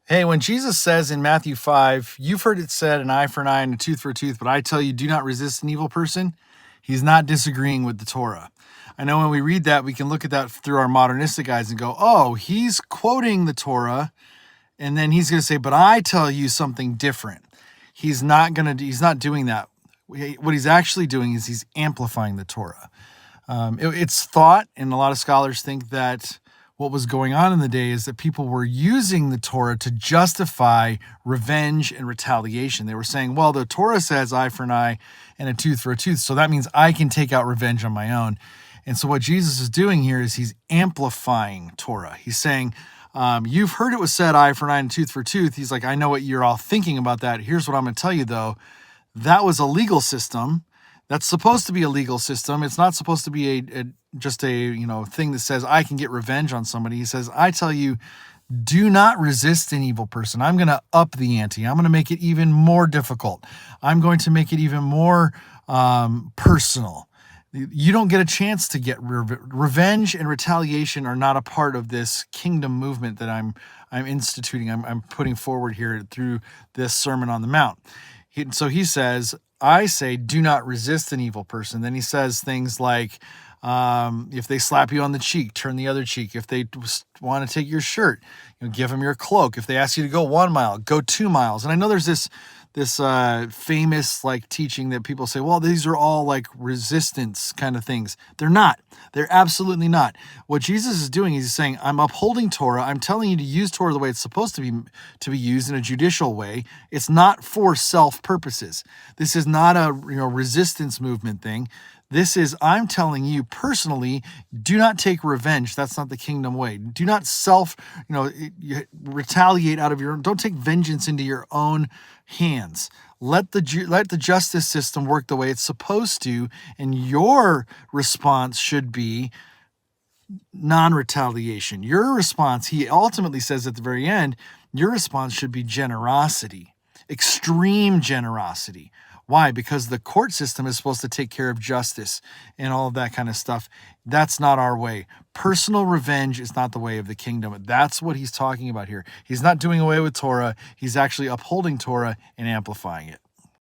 Hey, when Jesus says in Matthew 5, you've heard it said, an eye for an eye and a tooth for a tooth, but I tell you, do not resist an evil person, he's not disagreeing with the Torah. I know when we read that, we can look at that through our modernistic eyes and go, oh, he's quoting the Torah, and then he's going to say, but I tell you something different. He's not doing that. What he's actually doing is he's amplifying the Torah. It's thought, and a lot of scholars think that what was going on in the day is that people were using the Torah to justify revenge and retaliation. They were saying, well, the Torah says eye for an eye and a tooth for a tooth, so that means I can take out revenge on my own. And so what Jesus is doing here is he's amplifying Torah. He's saying, you've heard it was said eye for an eye and tooth for tooth. He's like, I know what you're all thinking about that. Here's what I'm going to tell you, though. That was a legal system. That's supposed to be a legal system. It's not supposed to be just a thing that says I can get revenge on somebody. He says, I tell you, do not resist an evil person. I'm going to up the ante. I'm going to make it even more difficult. I'm going to make it even more personal. You don't get a chance to get revenge and retaliation are not a part of this kingdom movement that I'm instituting. I'm putting forward here through this Sermon on the Mount. So he says, I say, do not resist an evil person. Then he says things like, if they slap you on the cheek, turn the other cheek. If they want to take your shirt, give them your cloak. If they ask you to go 1 mile, go 2 miles. And I know there's this famous teaching that people say, well, these are all resistance kind of things. They're not. They're absolutely not. What Jesus is doing is he's saying, I'm upholding Torah. I'm telling you to use Torah the way it's supposed to be used in a judicial way. It's not for self purposes. This is not a resistance movement thing. This is, I'm telling you personally, do not take revenge. That's not the kingdom way. Do not retaliate out of your own. Don't take vengeance into your own hands. Let the justice system work the way it's supposed to, and your response should be non-retaliation. Your response, he ultimately says at the very end, your response should be generosity, extreme generosity. Why? Because the court system is supposed to take care of justice and all of that kind of stuff. That's not our way. Personal revenge is not the way of the kingdom. That's what he's talking about here. He's not doing away with Torah. He's actually upholding Torah and amplifying it.